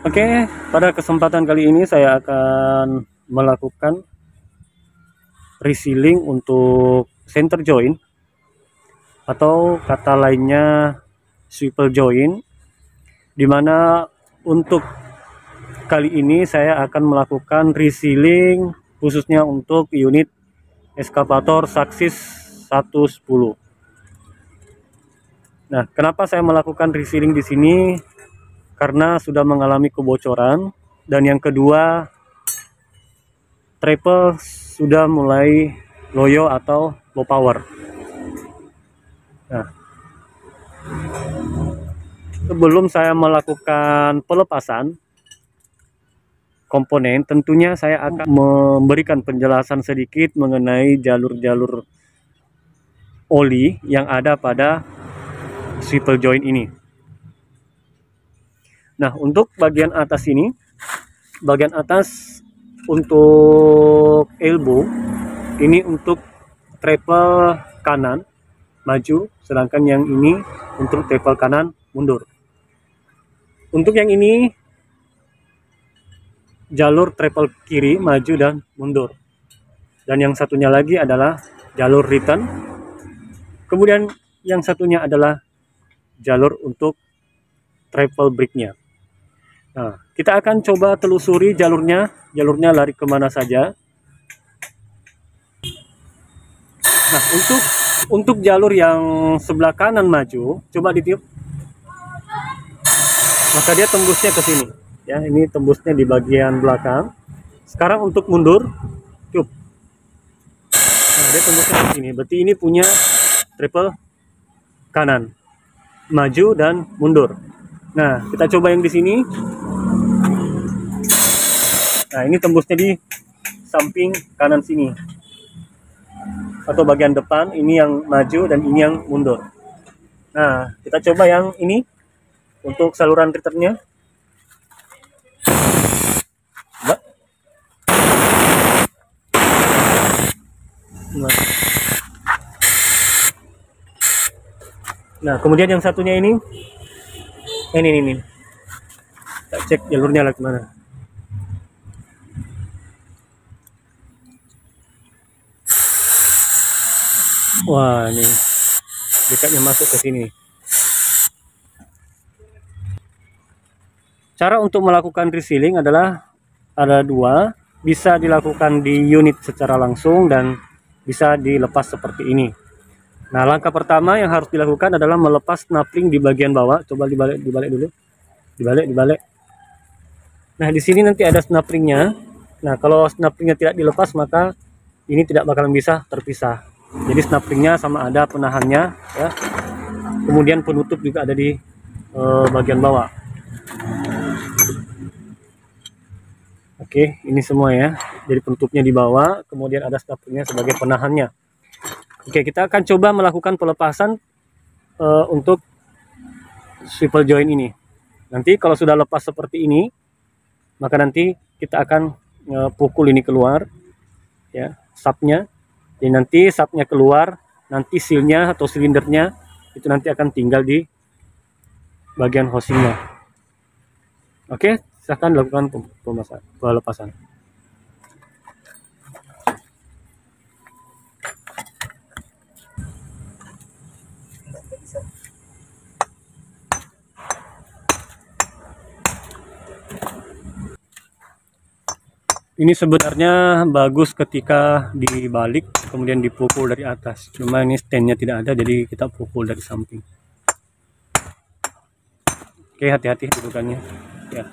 Oke, pada kesempatan kali ini saya akan melakukan resealing untuk center joint atau kata lainnya swivel joint, dimana untuk kali ini saya akan melakukan resealing khususnya untuk unit eskavator Saxis 110. Nah, kenapa saya melakukan resealing di sini? Karena sudah mengalami kebocoran, dan yang kedua, treble sudah mulai loyo atau low power. Nah, sebelum saya melakukan pelepasan komponen, tentunya saya akan memberikan penjelasan sedikit mengenai jalur-jalur oli yang ada pada swivel joint ini. Nah, untuk bagian atas ini, bagian atas untuk elbow ini untuk treble kanan maju, sedangkan yang ini untuk treble kanan mundur. Untuk yang ini jalur treble kiri maju dan mundur, dan yang satunya lagi adalah jalur return. Kemudian yang satunya adalah jalur untuk treble brake-nya. Nah, kita akan coba telusuri jalurnya lari kemana saja. Nah, untuk jalur yang sebelah kanan maju, coba ditiup. Maka dia tembusnya ke sini. Ya, ini tembusnya di bagian belakang. Sekarang untuk mundur, tiup. Nah, dia tembusnya ke sini. Berarti ini punya triple kanan, maju dan mundur. Nah, kita coba yang di sini. Nah, ini tembusnya di samping kanan sini, atau bagian depan, ini yang maju dan ini yang mundur. Nah, kita coba yang ini untuk saluran returnnya. Nah, kemudian yang satunya ini kita cek jalurnya lagi mana. Wah, ini dekatnya masuk ke sini. Cara untuk melakukan resealing adalah ada dua, bisa dilakukan di unit secara langsung dan bisa dilepas seperti ini. Nah, langkah pertama yang harus dilakukan adalah melepas snapling di bagian bawah. Coba dibalik dulu, dibalik. Nah, di sini nanti ada snaplingnya. Nah, kalau snaplingnya tidak dilepas, maka ini tidak bakalan bisa terpisah. Jadi snaplingnya sama ada penahannya, ya. Kemudian penutup juga ada di bagian bawah. Oke, ini semua ya. Jadi penutupnya di bawah, kemudian ada snaplingnya sebagai penahannya. Oke, kita akan coba melakukan pelepasan untuk swivel joint ini. Nanti kalau sudah lepas seperti ini, maka nanti kita akan pukul ini keluar, ya, sapnya. Jadi nanti sapnya keluar, nanti sealnya atau silindernya itu nanti akan tinggal di bagian housingnya. Oke, silahkan lakukan pelepasan. Ini sebenarnya bagus ketika dibalik kemudian dipukul dari atas, cuma ini standnya tidak ada, jadi kita pukul dari samping. Oke, hati-hati dudukannya ya.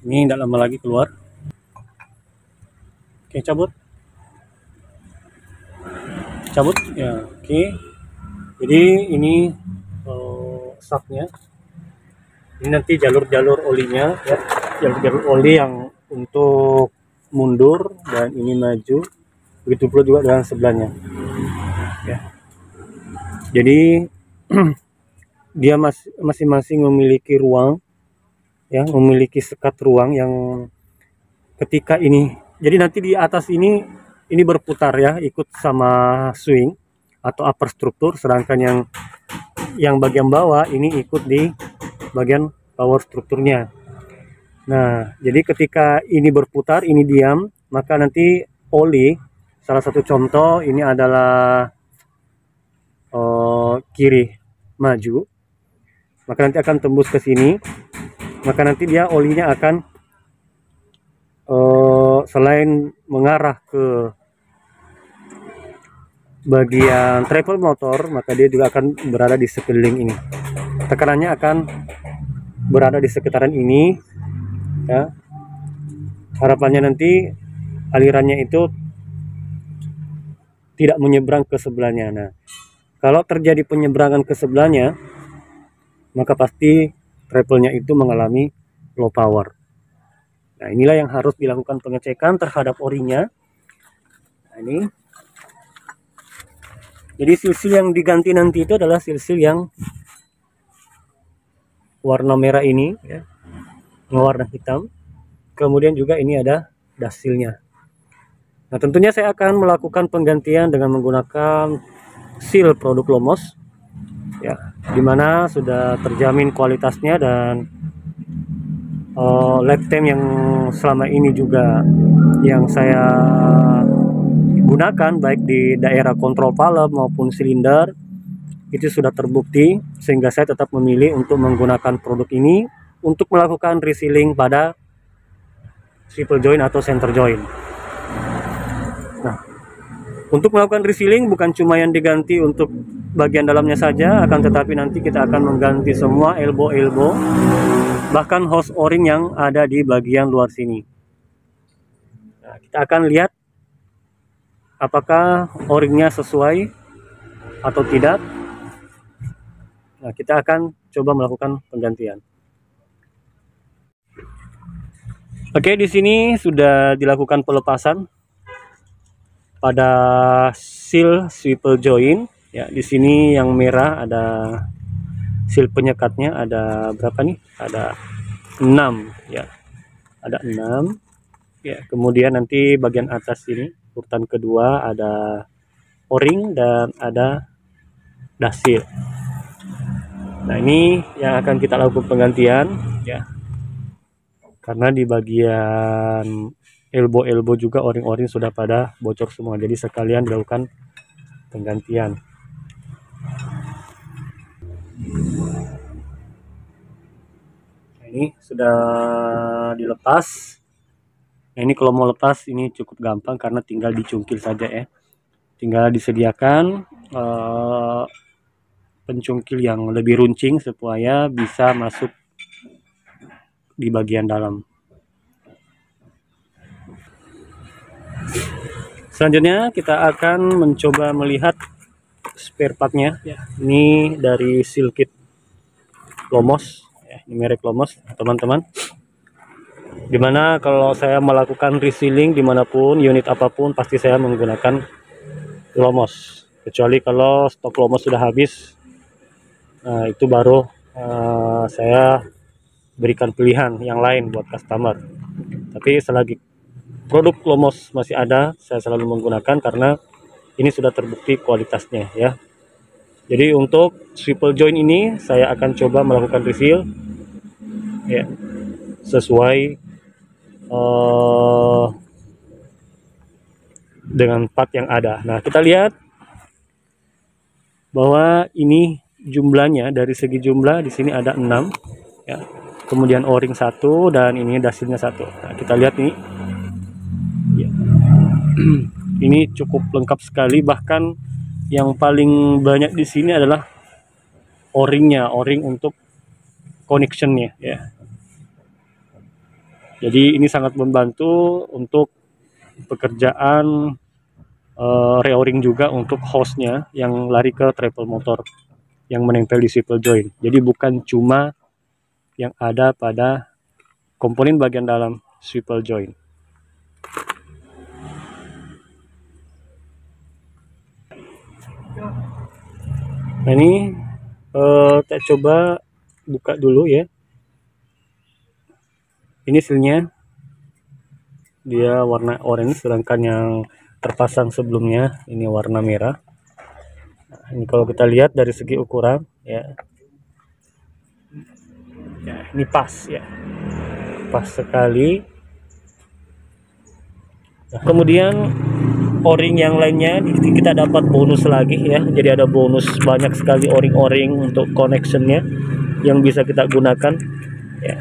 Ini tidak lama lagi keluar. Oke, cabut ya. Oke, jadi ini sapnya. Ini nanti jalur-jalur olinya ya, jalur oli yang untuk mundur dan ini maju, begitu pula juga dengan sebelahnya ya. Jadi dia masing-masing memiliki ruang ya, memiliki sekat ruang yang ketika ini, jadi nanti di atas ini berputar ya, ikut sama swing atau upper struktur, sedangkan yang bagian bawah ini ikut di bagian power strukturnya. Nah, jadi ketika ini berputar, ini diam, maka nanti oli, salah satu contoh ini adalah kiri maju, maka nanti akan tembus ke sini, maka nanti dia olinya akan selain mengarah ke bagian travel motor, maka dia juga akan berada di sekeliling ini. Tekanannya akan berada di sekitaran ini, ya. Harapannya nanti alirannya itu tidak menyeberang ke sebelahnya. Nah, kalau terjadi penyeberangan ke sebelahnya, maka pasti travelnya itu mengalami low power. Nah, inilah yang harus dilakukan pengecekan terhadap orinya. Nah, ini. Jadi silsil yang diganti nanti itu adalah silsil yang warna merah ini, ya, warna hitam. Kemudian juga ini ada dasilnya. Nah, tentunya saya akan melakukan penggantian dengan menggunakan seal produk Lomos, ya, dimana sudah terjamin kualitasnya dan lifetime yang selama ini juga yang saya gunakan baik di daerah kontrol valve maupun silinder itu sudah terbukti, sehingga saya tetap memilih untuk menggunakan produk ini untuk melakukan resealing pada swivel joint atau center joint. Nah, untuk melakukan resealing bukan cuma yang diganti untuk bagian dalamnya saja, akan tetapi nanti kita akan mengganti semua elbow, bahkan hose o-ring yang ada di bagian luar sini. Nah, kita akan lihat apakah o-ringnya sesuai atau tidak. Nah, kita akan coba melakukan penggantian. Oke, di sini sudah dilakukan pelepasan pada seal swivel joint. Ya, di sini yang merah ada seal penyekatnya, ada berapa nih? Ada 6, ya. Ada 6. Ya, kemudian nanti bagian atas ini urutan kedua ada o-ring dan ada dasil. Nah, ini yang akan kita lakukan penggantian, ya. Karena di bagian elbow juga o-ring sudah pada bocor semua, jadi sekalian dilakukan penggantian. Nah, ini sudah dilepas. Nah, ini kalau mau lepas ini cukup gampang karena tinggal dicungkil saja, ya. Tinggal disediakan pencungkil yang lebih runcing supaya bisa masuk di bagian dalam. Selanjutnya kita akan mencoba melihat spare partnya, ya. Ini dari seal kit Lomos, ya. Ini merek Lomos, teman-teman. Dimana kalau saya melakukan resealing dimanapun, unit apapun, pasti saya menggunakan Lomos. Kecuali kalau stok Lomos sudah habis, nah itu baru saya berikan pilihan yang lain buat customer. Tapi selagi produk Lomos masih ada, saya selalu menggunakan karena ini sudah terbukti kualitasnya, ya. Jadi untuk swivel joint ini saya akan coba melakukan refill, ya, sesuai dengan part yang ada. Nah, kita lihat bahwa ini jumlahnya, dari segi jumlah di sini ada 6, ya. Kemudian o-ring 1 dan ini dasilnya 1. Nah, kita lihat nih, ya. Ini cukup lengkap sekali, bahkan yang paling banyak di sini adalah o-ringnya, o-ring untuk connectionnya, ya. Jadi ini sangat membantu untuk pekerjaan re-o-ring juga untuk hose-nya yang lari ke travel motor yang menempel di swivel joint. Jadi bukan cuma yang ada pada komponen bagian dalam swivel joint. Nah, ini kita coba buka dulu, ya. Ini sealnya dia warna orange, sedangkan yang terpasang sebelumnya ini warna merah. Nah, ini kalau kita lihat dari segi ukuran, ya, Ya, ini pas ya, pas sekali. Nah, kemudian o-ring yang lainnya kita dapat bonus lagi ya, jadi ada bonus banyak sekali o-ring untuk connectionnya yang bisa kita gunakan ya.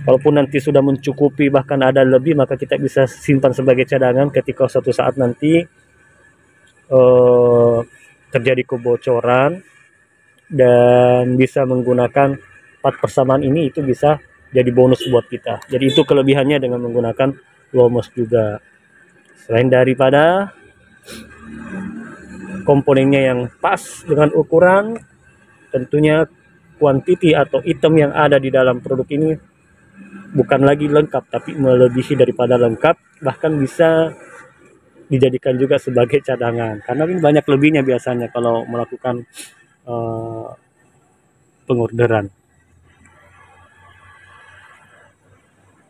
Walaupun nanti sudah mencukupi bahkan ada lebih, maka kita bisa simpan sebagai cadangan ketika suatu saat nanti terjadi kebocoran dan bisa menggunakan part persamaan ini, itu bisa jadi bonus buat kita. Jadi itu kelebihannya dengan menggunakan LOMOS juga. Selain daripada komponennya yang pas dengan ukuran, tentunya kuantiti atau item yang ada di dalam produk ini bukan lagi lengkap, tapi melebihi daripada lengkap, bahkan bisa dijadikan juga sebagai cadangan, karena ini banyak lebihnya biasanya kalau melakukan pengorderan.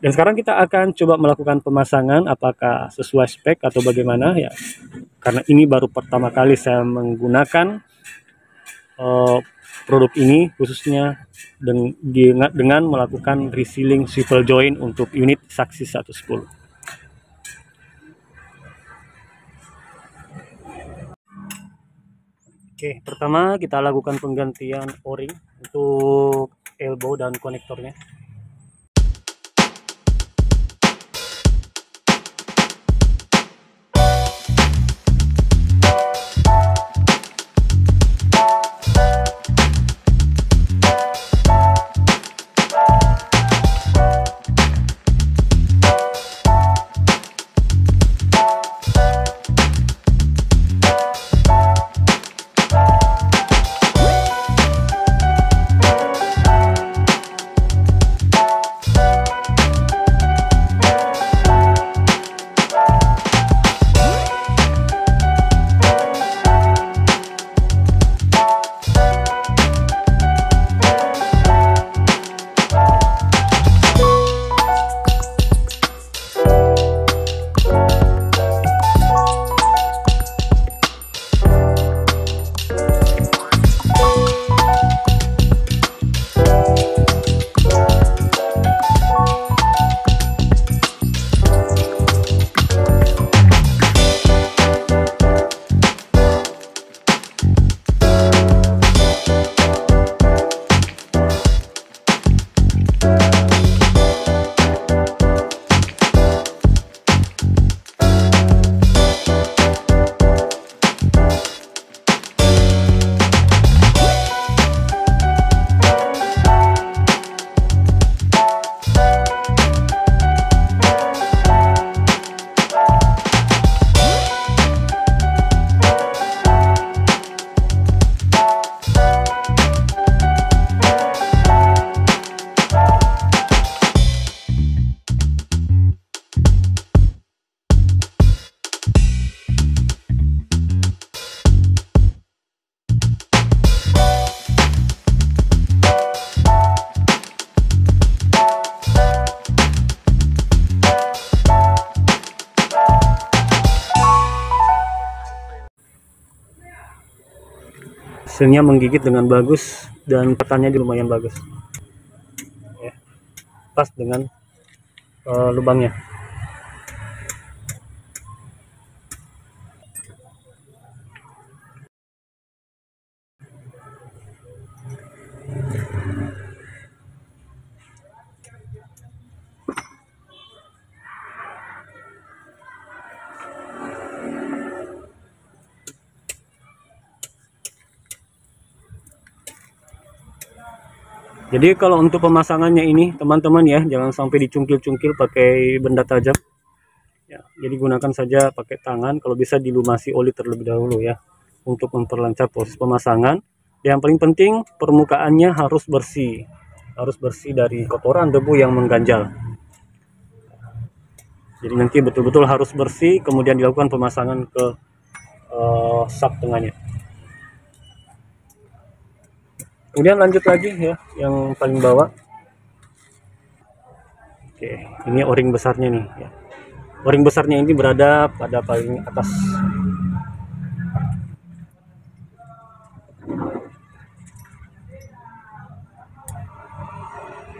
Dan sekarang kita akan coba melakukan pemasangan apakah sesuai spek atau bagaimana ya, karena ini baru pertama kali saya menggunakan produk ini, khususnya dengan melakukan resealing swivel joint untuk unit saksi 110. Oke, pertama kita lakukan penggantian o-ring untuk elbow dan konektornya. Hasilnya menggigit dengan bagus dan petannya lumayan bagus ya, pas dengan lubangnya. Jadi kalau untuk pemasangannya ini teman-teman ya, jangan sampai dicungkil-cungkil pakai benda tajam ya. Jadi gunakan saja pakai tangan, kalau bisa dilumasi oli terlebih dahulu ya, untuk memperlancar proses pemasangan. Yang paling penting permukaannya harus bersih dari kotoran, debu yang mengganjal. Jadi nanti betul-betul harus bersih, kemudian dilakukan pemasangan ke sak tengahnya. Kemudian lanjut lagi ya, yang paling bawah. Oke, ini o-ring besarnya nih ya. O-ring besarnya ini berada pada paling atas.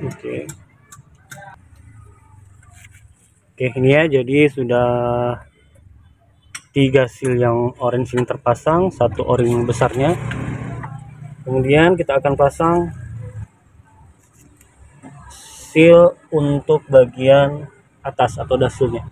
Oke. Oke, ini ya, jadi sudah 3 seal yang orange ini terpasang, 1 o-ring besarnya. Kemudian kita akan pasang seal untuk bagian atas atau dasulnya.